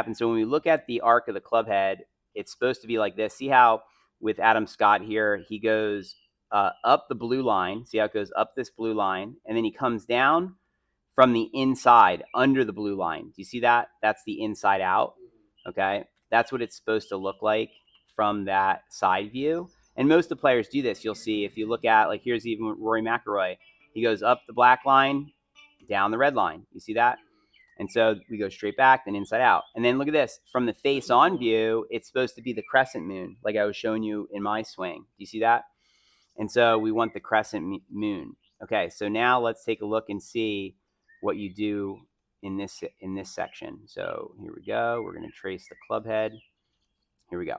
happens. So when we look at the arc of the club head, it's supposed to be like this. See how with Adam Scott here, he goes up the blue line. See how it goes up this blue line, and then he comes down from the inside under the blue line. Do you see that? That's the inside out. Okay, that's what it's supposed to look like from that side view. And most of the players do this. You'll see if you look at, like, here's even Rory McIlroy. He goes up the black line, down the red line. You see that? And so we go straight back, then inside out. And then look at this. From the face-on view, it's supposed to be the crescent moon, like I was showing you in my swing. Do you see that? And so we want the crescent moon. Okay, so now let's take a look and see what you do in this section. So here we go. We're going to trace the club head. Here we go.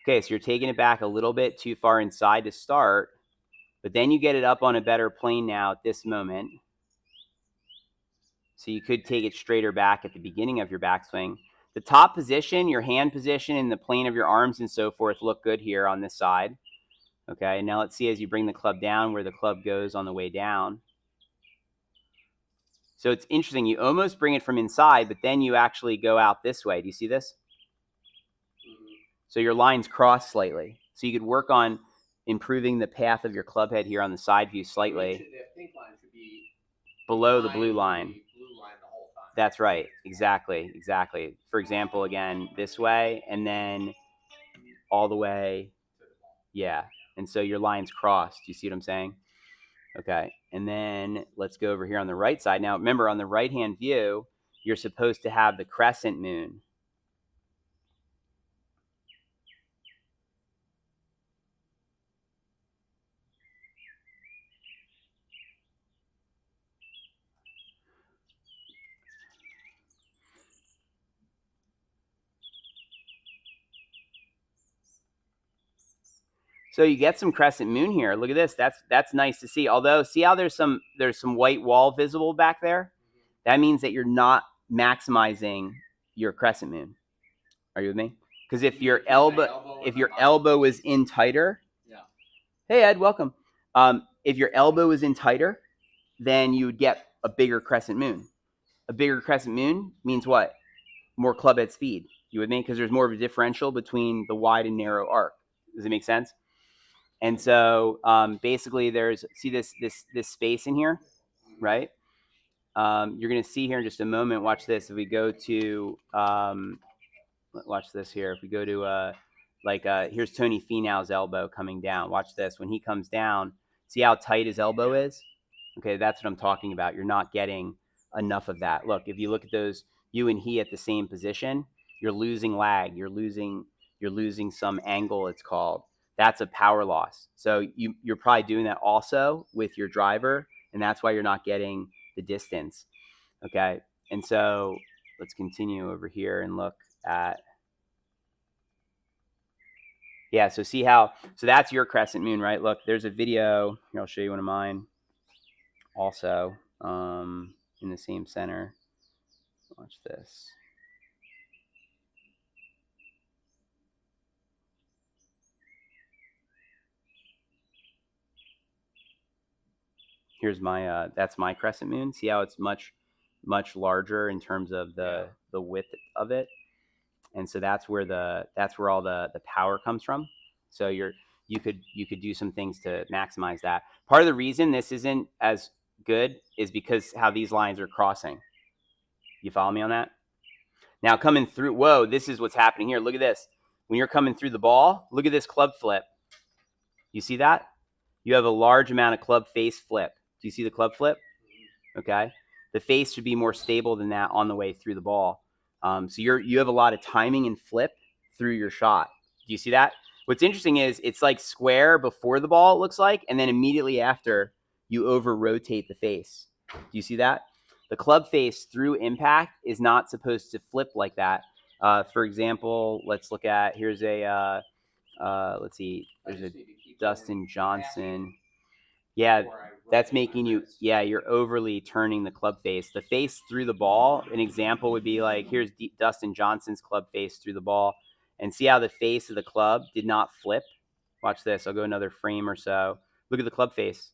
Okay, so you're taking it back a little bit too far inside to start, but then you get it up on a better plane now at this moment. So you could take it straighter back at the beginning of your backswing. The top position, your hand position, and the plane of your arms and so forth look good here on this side. Okay, now let's see as you bring the club down where the club goes on the way down. So it's interesting. You almost bring it from inside, but then you actually go out this way. Do you see this? So your lines cross slightly. So you could work on improving the path of your club head here on the side view slightly. The pink line should be below the blue line. That's right. Exactly. Exactly. For example, again, this way and then all the way. Yeah. And so your lines cross. Do you see what I'm saying? Okay. And then let's go over here on the right side. Now, remember, on the right-hand view, you're supposed to have the crescent moon. So you get some crescent moon here. Look at this. That's nice to see. Although, see how there's some white wall visible back there? That means that you're not maximizing your crescent moon. Are you with me? Because if your elbow was in tighter, yeah. Hey Ed, welcome. If your elbow is in tighter, then you would get a bigger crescent moon. A bigger crescent moon means what? More club head speed. You with me? Because there's more of a differential between the wide and narrow arc. Does it make sense? And so basically, there's this space in here, right? You're going to see here in just a moment. Watch this. If we go to watch this here. If we go to here's Tony Finau's elbow coming down. Watch this. When he comes down, see how tight his elbow is? Okay, that's what I'm talking about. You're not getting enough of that. Look, if you look at those, you and he at the same position, you're losing lag. You're losing some angle, it's called. That's a power loss. So you're probably doing that also with your driver, and that's why you're not getting the distance. Okay, and so let's continue over here and look at, yeah, so see how, so that's your crescent moon, right? Look, there's a video here. I'll show you one of mine also in the same center. Watch this. Here's my that's my crescent moon. See how it's much larger in terms of the width of it. And so that's where all the power comes from. So you could do some things to maximize that. Part of the reason this isn't as good is because how these lines are crossing. You follow me on that? Now coming through, whoa, this is what's happening here. Look at this. When you're coming through the ball, look at this club flip. You see that? You have a large amount of club face flip. Do you see the club flip? Okay. The face should be more stable than that on the way through the ball. So you have a lot of timing and flip through your shot. Do you see that? What's interesting is it's like square before the ball, it looks like, and then immediately after you over rotate the face. Do you see that? The club face through impact is not supposed to flip like that. For example, let's look at, here's a, let's see, there's a Dustin Johnson. Yeah, that's making you, yeah, you're overly turning the club face. The face through the ball, an example would be like, here's Dustin Johnson's club face through the ball. And see how the face of the club did not flip? Watch this. I'll go another frame or so. Look at the club face.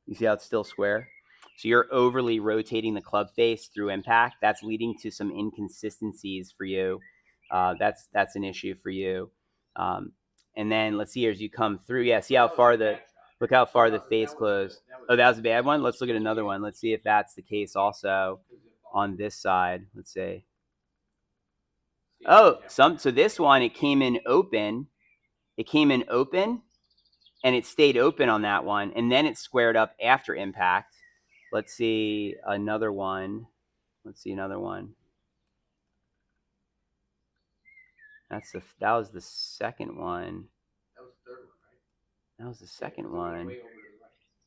You see how it's still square? So you're overly rotating the club face through impact. That's leading to some inconsistencies for you. That's an issue for you. And then let's see here as you come through. Yeah, see how far look how far the face closed. Oh, that was a bad one. Let's look at another one. Let's see if that's the case also on this side. Let's see. Oh, so this one it came in open. It came in open, and it stayed open on that one, and then it squared up after impact. Let's see another one. Let's see another one. That was the second one. That was the third one, right? That was the second one.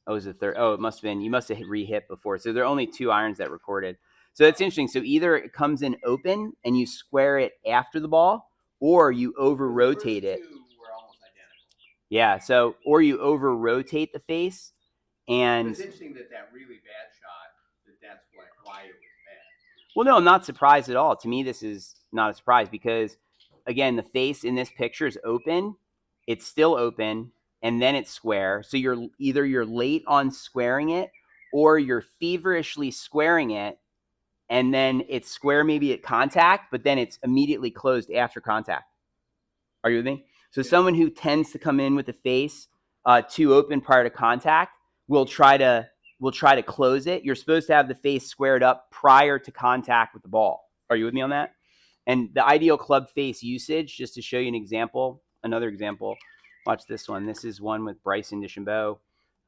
Oh, it was the third. Oh, it must have been. You must have re-hit before. So there are only 2 irons that recorded. So that's interesting. So either it comes in open and you square it after the ball, or you over rotate it. The first 2 were almost identical. Yeah. So or you over rotate the face, and it's interesting that really bad shot. That's why it was bad. Well, no, I'm not surprised at all. To me, this is not a surprise because, again, the face in this picture is open. It's still open, and then it's square. So you're late on squaring it, or you're feverishly squaring it, and then it's square maybe at contact, but then it's immediately closed after contact. Are you with me? So someone who tends to come in with the face too open prior to contact will try to close it. You're supposed to have the face squared up prior to contact with the ball. Are you with me on that? And the ideal club face usage, just to show you an example, another example, watch this one. This is one with Bryson DeChambeau.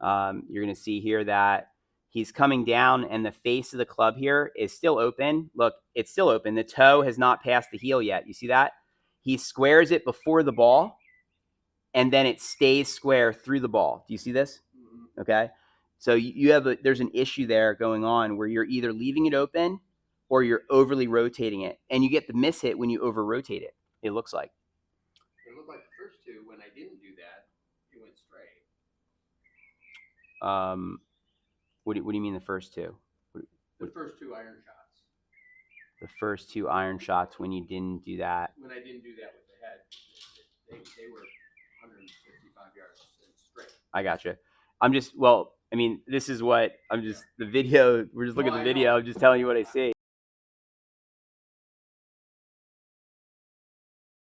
You're going to see here that he's coming down and the face of the club here is still open. Look, it's still open. The toe has not passed the heel yet. You see that? He squares it before the ball, and then it stays square through the ball. Do you see this? Okay. So there's an issue there going on where you're either leaving it open or you're overly rotating it, and you get the miss hit when you over rotate it. It looks like. It looked like the first 2 when I didn't do that, it went straight. What do you mean the first 2? The first 2 iron shots. The first 2 iron shots when you didn't do that. When I didn't do that with the head, they were 155 yards straight. I gotcha. This is what the video. We're just looking at the video. I'm just telling you what I see.